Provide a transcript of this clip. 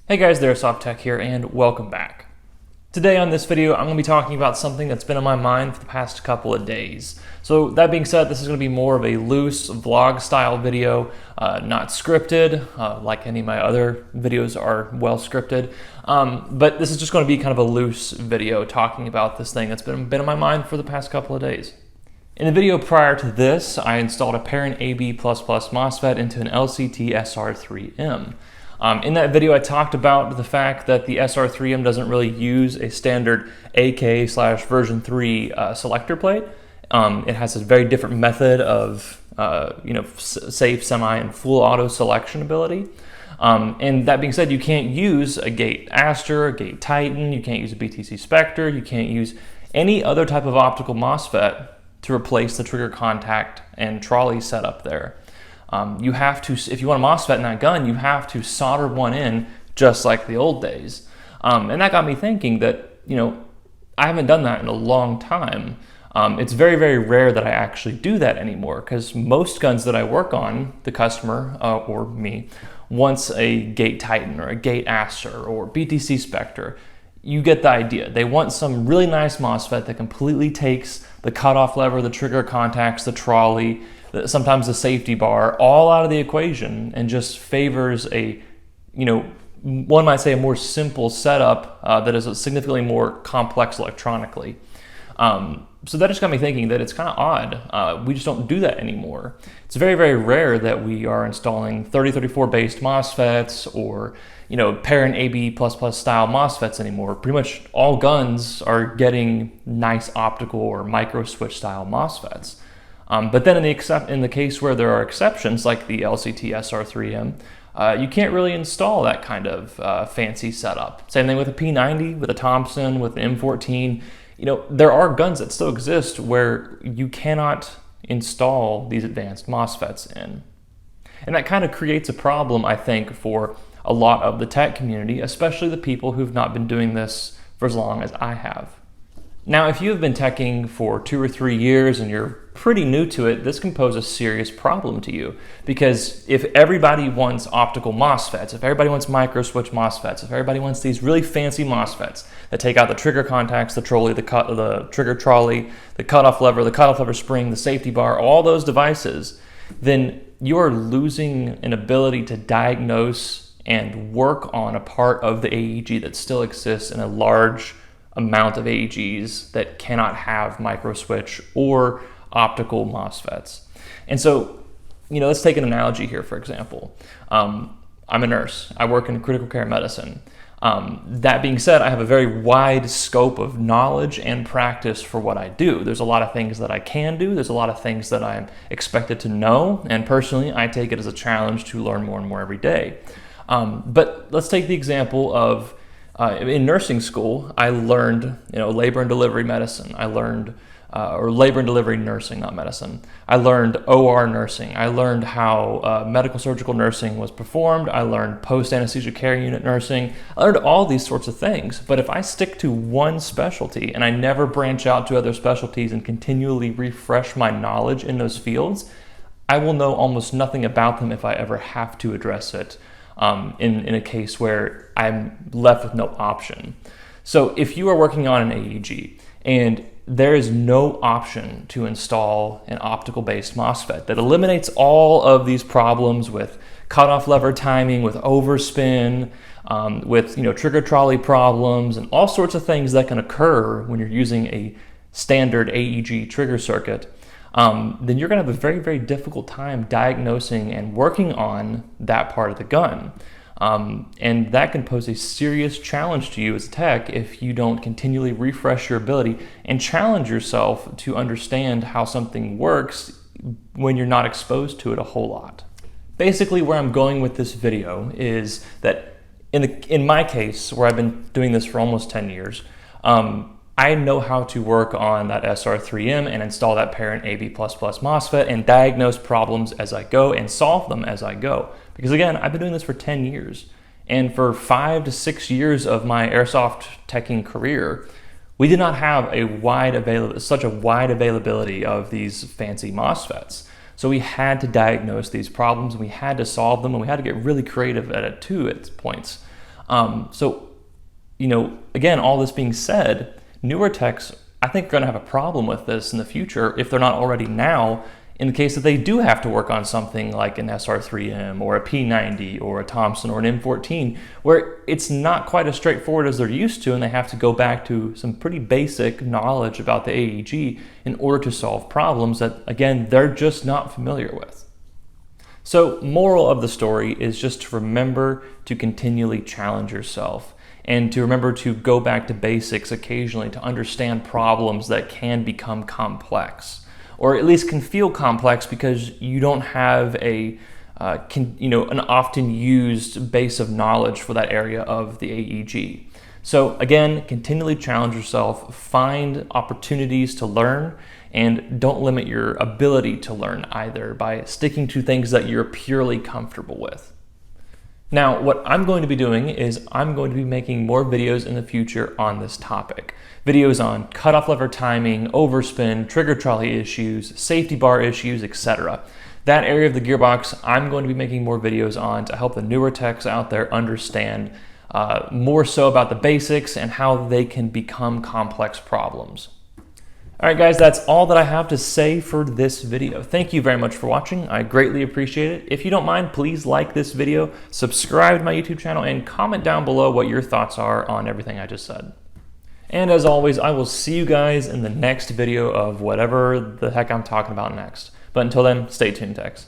Hey guys, TheAirsoftTech here, and welcome back. Today on this video, I'm going to be talking about something that's been on my mind for the past couple of days. So that being said, this is going to be more of a loose vlog style video, not scripted, like any of my other videos are well scripted. But this is just going to be kind of a loose video talking about this thing that's been on my mind for the past couple of days. In the video prior to this, I installed a parent AB++ MOSFET into an LCT SR3M. In that video, I talked about the fact that the SR3M doesn't really use a standard AK/version 3 selector plate. It has a very different method of safe, semi, and full auto selection ability. And that being said, you can't use a Gate Aster, a Gate Titan, you can't use a BTC Spectre, you can't use any other type of optical MOSFET to replace the trigger contact and trolley setup there. You have to, if you want a MOSFET in that gun, you have to solder one in just like the old days. And that got me thinking that, I haven't done that in a long time. It's very, very rare that I actually do that anymore because most guns that I work on, the customer or me, wants a Gate Titan or a Gate Aster or BTC Spectre. You get the idea. They want some really nice MOSFET that completely takes the cutoff lever, the trigger contacts, the trolley, sometimes the safety bar, all out of the equation and just favors a, one might say a more simple setup that is significantly more complex electronically. So that just got me thinking that it's kind of odd. We just don't do that anymore. It's very, very rare that we are installing 3034 based MOSFETs or, parent AB++ style MOSFETs anymore. Pretty much all guns are getting nice optical or micro switch style MOSFETs. But then in the case where there are exceptions, like the LCT SR3M, you can't really install that kind of fancy setup. Same thing with a P90, with a Thompson, with an M14. There are guns that still exist where you cannot install these advanced MOSFETs in. And that kind of creates a problem, I think, for a lot of the tech community, especially the people who've not been doing this for as long as I have. Now, if you have been teching for 2 or 3 years and you're pretty new to it, this can pose a serious problem to you. Because if everybody wants optical MOSFETs, if everybody wants micro switch MOSFETs, if everybody wants these really fancy MOSFETs that take out the trigger contacts, the trolley, the trigger trolley, the cutoff lever spring, the safety bar, all those devices, then you are losing an ability to diagnose and work on a part of the AEG that still exists in a large amount of AEGs that cannot have micro switch or optical MOSFETs. And so, let's take an analogy here, for example. I'm a nurse. I work in critical care medicine. That being said, I have a very wide scope of knowledge and practice for what I do. There's a lot of things that I can do. There's a lot of things that I'm expected to know. And personally, I take it as a challenge to learn more and more every day. But let's take the example of in nursing school, I learned, labor and delivery medicine. I learned, or labor and delivery nursing, not medicine. I learned OR nursing. I learned how medical surgical nursing was performed. I learned post-anesthesia care unit nursing. I learned all these sorts of things. But if I stick to one specialty and I never branch out to other specialties and continually refresh my knowledge in those fields, I will know almost nothing about them if I ever have to address it. In a case where I'm left with no option. So if you are working on an AEG and there is no option to install an optical based MOSFET that eliminates all of these problems with cutoff lever timing, with overspin, with trigger trolley problems and all sorts of things that can occur when you're using a standard AEG trigger circuit, then you're going to have a very, very difficult time diagnosing and working on that part of the gun. And that can pose a serious challenge to you as a tech if you don't continually refresh your ability and challenge yourself to understand how something works when you're not exposed to it a whole lot. Basically, where I'm going with this video is that in my case, where I've been doing this for almost 10 years, I know how to work on that SR3M and install that parent AB++ MOSFET and diagnose problems as I go and solve them as I go. Because again, I've been doing this for 10 years. And for 5 to 6 years of my airsoft teching career, we did not have such a wide availability of these fancy MOSFETs. So we had to diagnose these problems, we had to solve them, and we had to get really creative at it too at points. So, again, all this being said, newer techs, I think, are going to have a problem with this in the future if they're not already now, in the case that they do have to work on something like an SR3M or a P90 or a Thompson or an M14, where it's not quite as straightforward as they're used to, and they have to go back to some pretty basic knowledge about the AEG in order to solve problems that, again, they're just not familiar with. So, moral of the story is just to remember to continually challenge yourself and to remember to go back to basics occasionally to understand problems that can become complex, or at least can feel complex because you don't have an often used base of knowledge for that area of the AEG. So again, continually challenge yourself, find opportunities to learn, and don't limit your ability to learn either by sticking to things that you're purely comfortable with. Now, what I'm going to be doing is I'm going to be making more videos in the future on this topic. Videos on cutoff lever timing, overspin, trigger trolley issues, safety bar issues, etc. That area of the gearbox I'm going to be making more videos on to help the newer techs out there understand more so about the basics and how they can become complex problems. All right, guys, that's all that I have to say for this video. Thank you very much for watching. I greatly appreciate it. If you don't mind, please like this video, subscribe to my YouTube channel, and comment down below what your thoughts are on everything I just said. And as always, I will see you guys in the next video of whatever the heck I'm talking about next. But until then, stay tuned, techs.